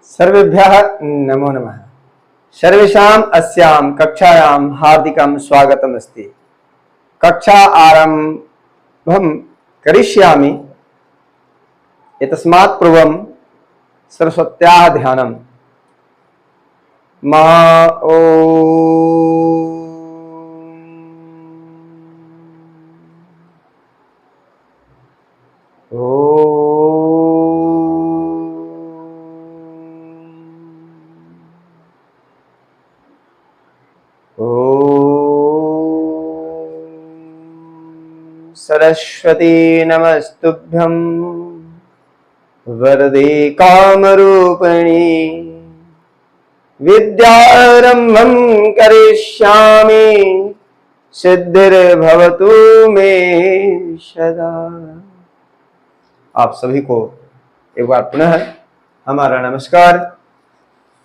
सर्वेभ्यः नमो नमः। सर्वेषाम् अस्यां कक्षायां हार्दिकं स्वागतम् अस्ति। कक्षा आरम्भं करिष्यामि। एतस्मात् पूर्वं सरस्वत्याः ध्यानं। मा सरस्वती नमस्तुभ्यं वरदे कामरूपिणी विद्यारम्भं करिष्यामि सिद्धिर्भवतु मे सदा। आप सभी को एक बार पुनः हमारा नमस्कार।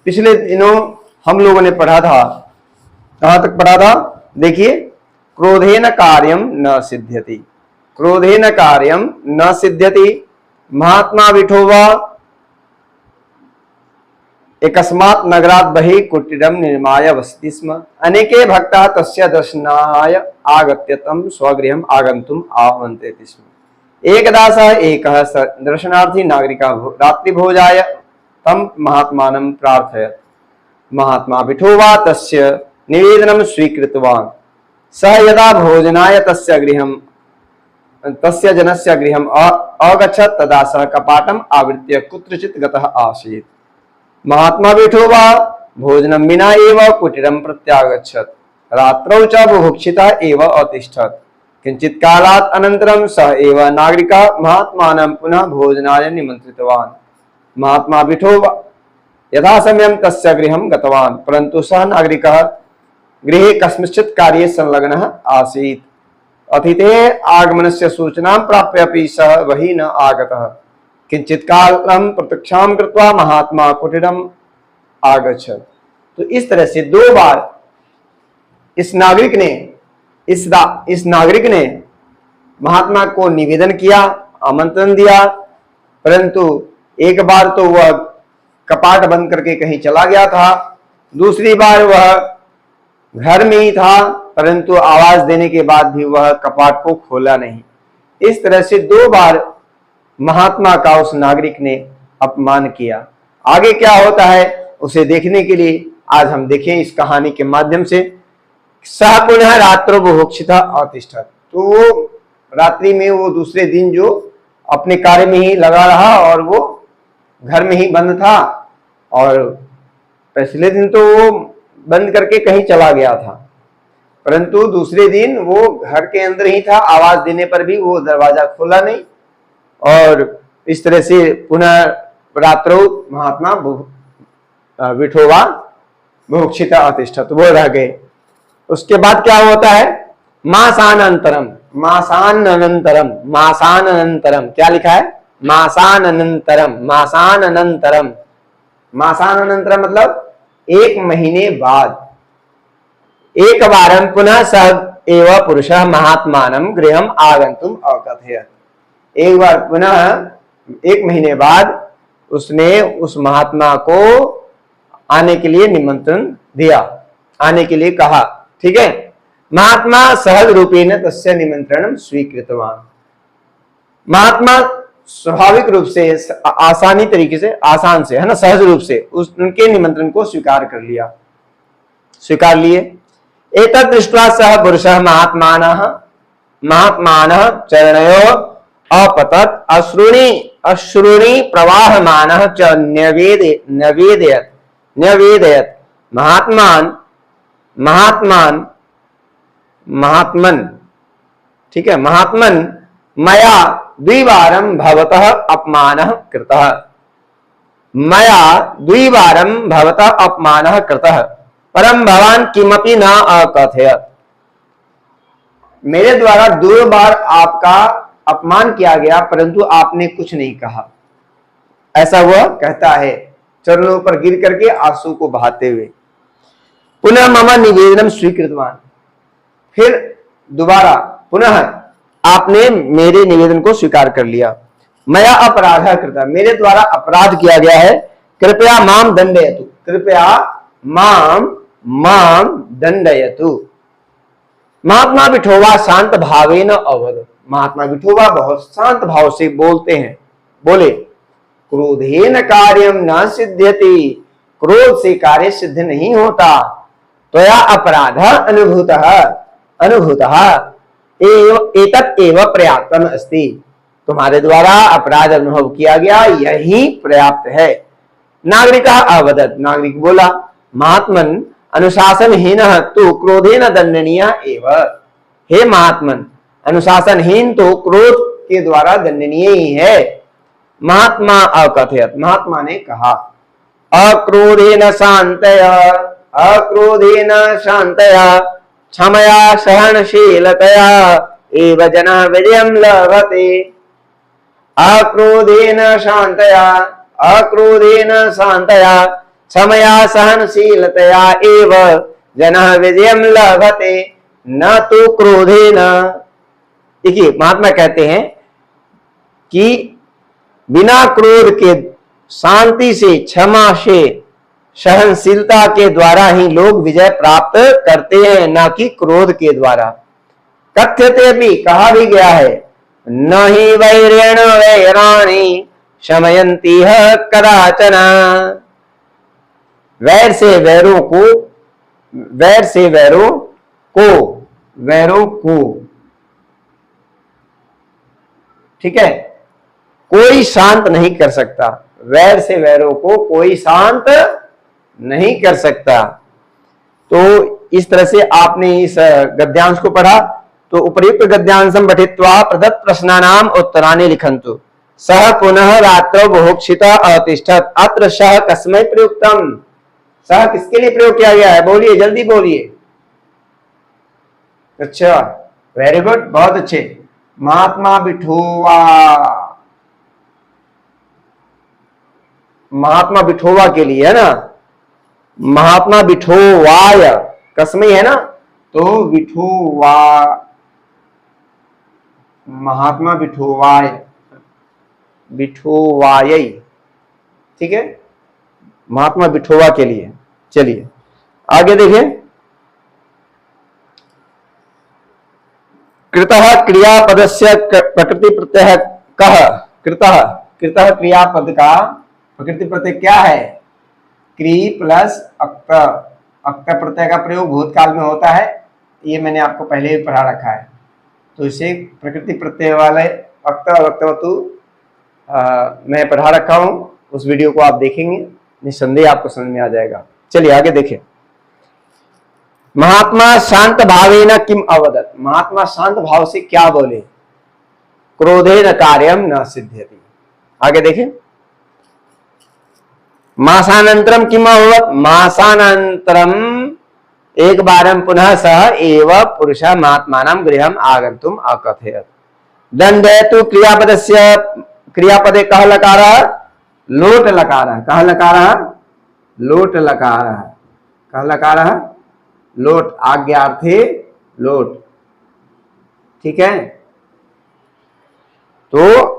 पिछले दिनों हम लोगों ने पढ़ा था, कहां तक पढ़ा था? देखिए, क्रोधेन कार्यम न सिद्ध्यति, क्रोधेन कार्यम न सिद्ध्यति। महात्मा विठोबा एकस्मात् नगरात् बहिः कुटीरं निर्माय वसति स्म। अनेके भक्ताः तस्य दर्शनाय आगत्य तं स्वगृहम् आगन्तुम् आमन्त्रयति स्म। एकदा सः एकः दर्शनार्थी नागरिकः रात्रिभोजाय तं महात्मानं प्रार्थयत्। महात्मा विठोबा तस्य निवेदनं स्वीकृतवान्। सः यदा भोजनाय तस्य जनस्य गृहम् अगच्छत् तदा सः कपाटम् आवृत्य कुत्रचित् गतः आसीत्। महात्मा विठोबा भोजनं विना एव कुटीरं प्रत्यागच्छत्। रात्रौ च बुभुक्षितः एव अतिष्ठत्। किञ्चित् कालात् अनन्तरं सः एव नागरिकः महात्मानं पुनः भोजनाय निमन्त्रितवान्। महात्मा विठोबा यथासमयं तस्य गृहं गतवान्, परन्तु सः नागरिकः गृहे कस्मिंश्चित् कार्ये संलग्नः आसीत्। अतिथेः आगमनस्य सूचनां प्राप्य अपि सः बहिः न आगतः। किञ्चित् कालं प्रतीक्षां कृत्वा महात्मा कुटीरम् आगच्छत्। तो इस तरह से दो बार इस नागरिक ने महात्मा को निवेदन किया, आमंत्रण दिया, परंतु एक बार तो वह कपाट बंद करके कहीं चला गया था, दूसरी बार वह घर में ही था, परंतु आवाज देने के बाद भी वह कपाट को खोला नहीं। इस तरह से दो बार महात्मा का उस नागरिक ने अपमान किया। आगे क्या होता है उसे देखने के लिए आज हम देखें इस कहानी के माध्यम से। सः पुनः रात्रो बुभुक्षितः अतिष्ठत्। तो वो रात्रि में, वो दूसरे दिन जो अपने कार्य में ही लगा रहा और वो घर में ही बंद था, और पिछले दिन तो वो बंद करके कहीं चला गया था, परंतु दूसरे दिन वो घर के अंदर ही था। आवाज देने पर भी वो दरवाजा खोला नहीं, और इस तरह से पुनः रात्रौ महात्मा विठोबा बुभुक्षितः अतिष्ठत्, वो रह गए। उसके बाद क्या होता है? मासानंतरम, मासानंतरम, मासानंतरम, क्या लिखा है? मासानंतरम, मासानंतरम, मासानंतरम मतलब एक महीने बाद। एक बारं पुनः सः एव पुरुषः महात्मानं गृहम् आगन्तुम् अकथयत्। एक बार पुनः एक महीने बाद उसने उस महात्मा को आने के लिए निमंत्रण दिया, आने के लिए कहा। ठीक है, महात्मा सहज रूपेण तस्य निमंत्रणं स्वीकृतवान्। महात्मा स्वाभाविक रूप से, आसानी तरीके से, आसान से, है ना, सहज रूप से उनके निमंत्रण को स्वीकार कर लिया, स्वीकार लिए। एतत् दृष्ट्वा सः पुरुषः महात्मानः चरणयोः अपतत् अश्रूणि प्रवाहमानः च न्यवेदयत् महात्मन्, ठीक है, महात्मन् मया द्विवारं भवतः अपमानः कृतः, मया द्विवारं भवतः अपमानः कृतः, परं भवान् किमपि न अकथयत्। मेरे द्वारा दो बार आपका अपमान किया गया, परंतु आपने कुछ नहीं कहा। ऐसा वह कहता है, चरणों पर गिर करके आंसू को बहाते हुए। पुनः मम निवेदनम स्वीकृतवान्, फिर दोबारा पुनः आपने मेरे निवेदन को स्वीकार कर लिया। मया अपराध कृता, मेरे द्वारा अपराध किया गया है, कृपया माम दंडयतु, कृपया माम दंडयतु। महात्मा विठोबा शांत भावेन अवद, महात्मा विठोबा बहुत शांत भाव से बोलते हैं, बोले क्रोधेन कार्यम न सिद्ध्यति, क्रोध से कार्य सिद्ध नहीं होता। त्वया अपराध अनुभूतः एतत् एव पर्याप्तम अस्ति, तुम्हारे द्वारा अपराध अनुभव किया गया यही पर्याप्त है। नागरिक अवदत्, नागरिक बोला महात्मन अनुशासनहीन तो क्रोधेन दंडनीय एव, हे महात्मन अनुशासनहीन तो क्रोध के द्वारा दंडनीय ही है। महात्मा अकथयत, महात्मा ने कहा अक्रोधेन शांतया, अक्रोधेन शांतया क्षमया सहनशीलतया एव जनः विजयं लभते। अक्रोधेन शांतया, अक्रोधेन शांतया क्षमया सहनशीलतया एव जनः विजयं लभते, न तो क्रोधेन। देखिए महात्मा कहते हैं कि बिना क्रोध के, शांति से, क्षमा से, सहनशीलता के द्वारा ही लोग विजय प्राप्त करते हैं, न कि क्रोध के द्वारा। कथ्यते भी, कहा भी गया है, न ही वैरेण वैराणी शमयन्ति कदाचन, वैर से वैरों को, वैर से वैरों को, ठीक है, कोई शांत नहीं कर सकता, वैर से वैरों को कोई शांत नहीं कर सकता। तो इस तरह से आपने इस गद्यांश को पढ़ा। तो उपर्युक्त गद्यांशं पठित्वा प्रदत्त प्रश्नानाम उत्तराणि लिखन्तु। सह पुनः रात्रौ बुभुक्षितः अतिष्ठत्। अत्र सह कस्मै प्रयुक्तम्, सह किसके लिए प्रयोग किया गया है, बोलिए जल्दी बोलिए। अच्छा, वेरी गुड, बहुत अच्छे। महात्मा विठोबा, महात्मा विठोबा के लिए है ना, महात्मा विठोवाय, कस्मै है ना, तो विठोवा, महात्मा विठोवाय, विठोवाय, ठीक है, महात्मा विठोबा के लिए। चलिए आगे देखें। कृतः क्रियापदस्य प्रकृति प्रत्यय कः, कृतः, कृतः क्रियापद का प्रकृति प्रत्यय क्या है, क्री प्लस अक्त, अक्त प्रत्यय का प्रयोग भूतकाल में होता है, ये मैंने आपको पहले भी पढ़ा रखा है। तो इसे प्रकृति प्रत्यय वाले अक्त और अक्तवतु मैं पढ़ा रखा हूं, उस वीडियो को आप देखेंगे, निस्संदेह आपको समझ में आ जाएगा। चलिए आगे देखें। महात्मा शांत भावेन किम अवदत्, महात्मा शांत भाव से क्या बोले, क्रोधेन कार्यम न सिद्ध्यति। आगे देखें। मासानंतरम किम अभवत्, मासानंतरम एक बारम पुनः सह एव पुरुष महात्मानं गृहम आगन्तुम अकथयत्। दंडयतु क्रियापदस्य, क्रियापदे कः लकारः, लोट लकारः, कः लकारः, लोट लकारः, कः लकारः, लोट, आज्ञार्थे लोट, ठीक है। तो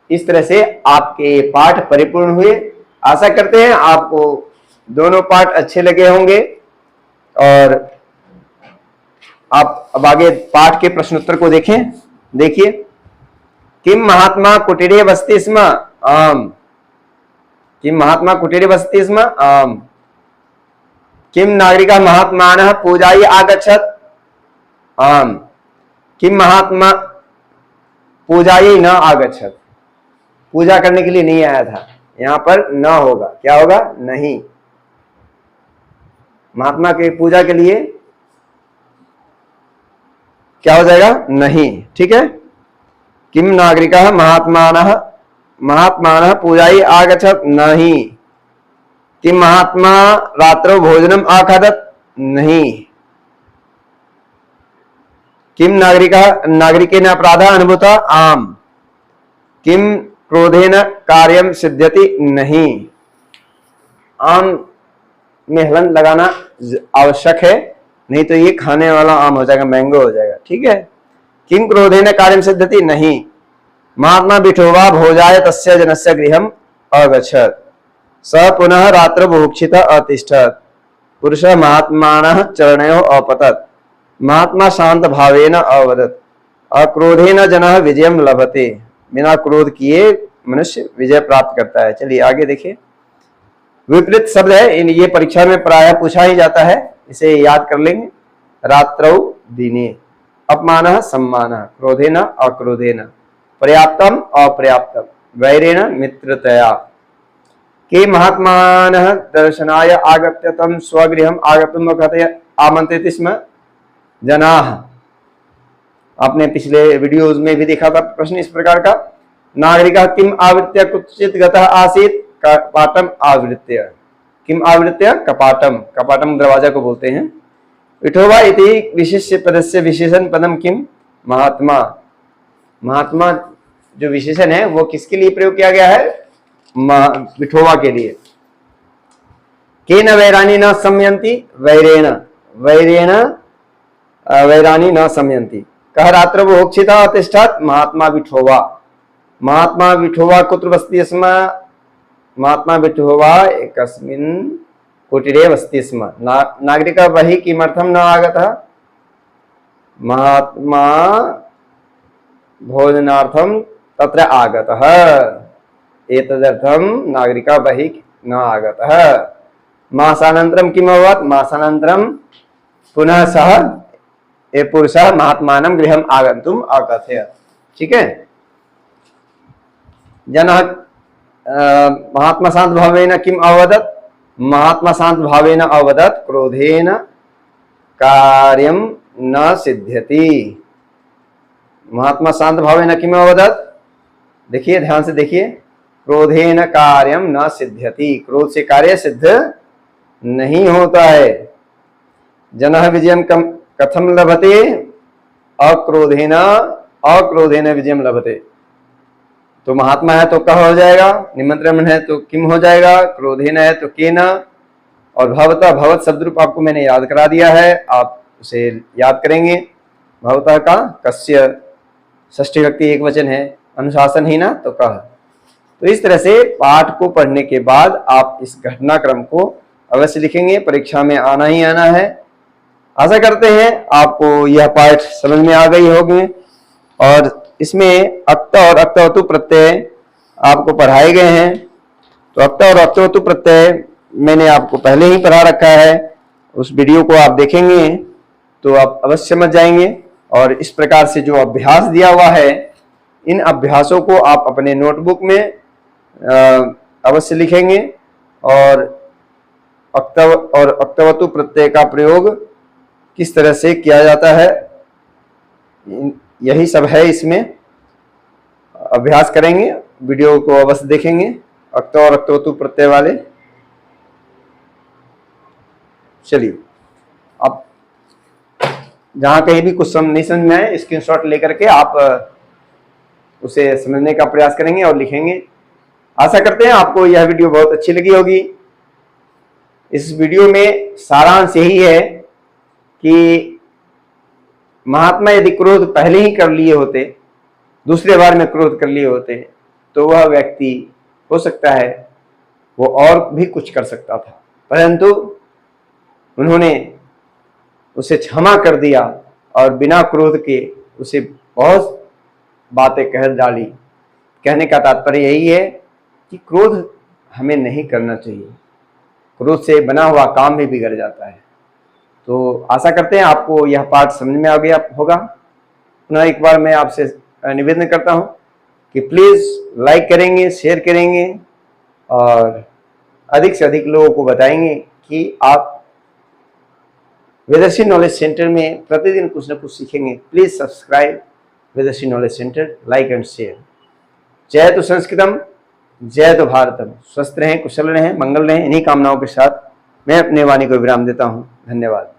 इस तरह से आपके पाठ परिपूर्ण हुए। आशा करते हैं आपको दोनों पाठ अच्छे लगे होंगे और आप अब आगे पाठ के प्रश्नोत्तर को देखें। देखिए, किम महात्मा कुटीरे वसति स्म आम, किम महात्मा कुटीरे वसति स्म आम, किम नागरिका महात्मानः पूजायै आगच्छत् आम, किम महात्मा पूजायै न आगच्छत्, पूजा करने के लिए नहीं आया था, यहां पर न होगा, क्या होगा, नहीं, महात्मा के पूजा के लिए क्या हो जाएगा, नहीं, ठीक है। किम नागरिकः महात्मानः, महात्मानः पूजायै आगच्छत्, नहीं। किम महात्मा रात्रौ भोजनम अखादत्, नहीं। किम नागरिकः नागरिकेन अपराधः अनुभूतः, आम। किम क्रोधेन कार्यम सिद्ध्यति, नहीं। आम में हलन लगाना आवश्यक है, नहीं तो ये खाने वाला आम हो जाएगा, मैंगो हो जाएगा, ठीक है। किम क्रोधेन कार्यम सिद्ध्यति, नहीं। महात्मा विठोबा भोजाय तस्य जनस्य गृहम अगच्छत्, स पुनः रात्र बुभुक्षित अतिष्ठत् पुरुष महात्मानः चरणयोः अपतत् महात्मा शांत भावेन अवदत् अक्रोधेन जनः विजयम लभते। बिना क्रोध किए मनुष्य विजय प्राप्त करता है। चलिए आगे देखिए। विपरीत शब्द है, ये परीक्षा में प्रायः पूछा ही जाता है, इसे याद कर लेंगे। रात्रौ दिने, अपमानः सम्मानः, क्रोधेन अक्रोधेन, पर्याप्तम अपर्याप्तम, वैरेण मित्रतया। के महात्मानः दर्शनाय आगत्य तम स्वगृहम् आगतुम् आमंत्रित स्म जनाः। आपने पिछले वीडियोज में भी देखा था प्रश्न इस प्रकार का। नागरिकः किम आवृत्य कुत्रचित् गतः आसीत् कपाटम आवृत्य। किम आवृत्य? कपाटम। कपाटम दरवाजा को बोलते हैं। विठोबा इति विशेष्य पदस्य विशेषण पदम किम? महात्मा। महात्मा जो विशेषण है वो किसके लिए प्रयोग किया गया है? विठोबा के लिए। केन वैराणी न संयन्ति? वैरेण। वैरेण वैराणी न संयन्ति। कह रात्र बुभुक्षितः अतिष्ठत्? महात्मा विठोबा। महात्मा विठोबा कुत्र वसति स्म? महात्मा विठोबा एकस्मिन् कुटीरे वसति स्म। नागरिकः बहिः किमर्थं न आगतः? महात्मा भोजनार्थं तत्र आगतः। एतदर्थं नागरिकः बहिः न आगतः। मासानन्तरं किम् अभवत्? मासानन्तरं पुनः सः पुरुषः महात्मानं गृहम् आगन्तुम् अकथयत्। ठीक है। जनः महात्मा शांत भावेन किम अवदत्? महात्मा शांत भावेन अवदत् क्रोधेन कार्यम न सिद्ध्यति। महात्मा शांत भावेन किम अवदत्? देखिए, ध्यान से देखिए। क्रोधेन कार्यम न सिद्ध्यति। क्रोध से कार्य सिद्ध नहीं होता है। जनः विजयम कथम लभते? अक्रोधेन। अक्रोधेन विजयम लभते। तो महात्मा है तो कह हो जाएगा, निमंत्रण है तो किम हो जाएगा, क्रोधेन है तो केन, और भवतः भवत शब्द रूप आपको मैंने याद करा दिया है, आप उसे याद करेंगे। भवतः का कस्य, षष्ठी विभक्ति एक वचन है, अनुशासन ही ना तो कह। तो इस तरह से पाठ को पढ़ने के बाद आप इस घटनाक्रम को अवश्य लिखेंगे। परीक्षा में आना ही आना है। आशा करते हैं आपको यह पाठ समझ में आ गई होगी। और इसमें अक्त और अक्तवतु प्रत्यय आपको पढ़ाए गए हैं। तो अक्त और अक्तवतु प्रत्यय मैंने आपको पहले ही पढ़ा रखा है। उस वीडियो को आप देखेंगे तो आप अवश्य समझ जाएंगे। और इस प्रकार से जो अभ्यास दिया हुआ है, इन अभ्यासों को आप अपने नोटबुक में अवश्य लिखेंगे। और अक्तव और अक्तवतु प्रत्यय का प्रयोग किस तरह से किया जाता है, यही सब है। इसमें अभ्यास करेंगे, वीडियो को अवश्य देखेंगे अक्त और अक्तवतु प्रत्यय वाले। चलिए, अब जहां कहीं भी कुछ नहीं समझ में आए, स्क्रीनशॉट लेकर के आप उसे समझने का प्रयास करेंगे और लिखेंगे। आशा करते हैं आपको यह वीडियो बहुत अच्छी लगी होगी। इस वीडियो में सारांश यही है कि महात्मा यदि क्रोध पहले ही कर लिए होते, दूसरे बार में क्रोध कर लिए होते, तो वह व्यक्ति हो सकता है वो और भी कुछ कर सकता था, परंतु उन्होंने उसे क्षमा कर दिया और बिना क्रोध के उसे बहुत बातें कह डाली। कहने का तात्पर्य यही है कि क्रोध हमें नहीं करना चाहिए। क्रोध से बना हुआ काम भी बिगड़ जाता है। तो आशा करते हैं आपको यह पाठ समझ में आ गया होगा। पुनः एक बार मैं आपसे निवेदन करता हूं कि प्लीज लाइक करेंगे, शेयर करेंगे और अधिक से अधिक लोगों को बताएंगे कि आप वेदर्शी नॉलेज सेंटर में प्रतिदिन कुछ न कुछ सीखेंगे। Please subscribe Vedarshi knowledge centre, like and share. जय तो संस्कृतम, जय तो भारतम। स्वस्थ रहें, कुशल रहें, मंगल रहें। इन्हीं कामनाओं के साथ मैं अपने वाणी को विराम देता हूं। धन्यवाद।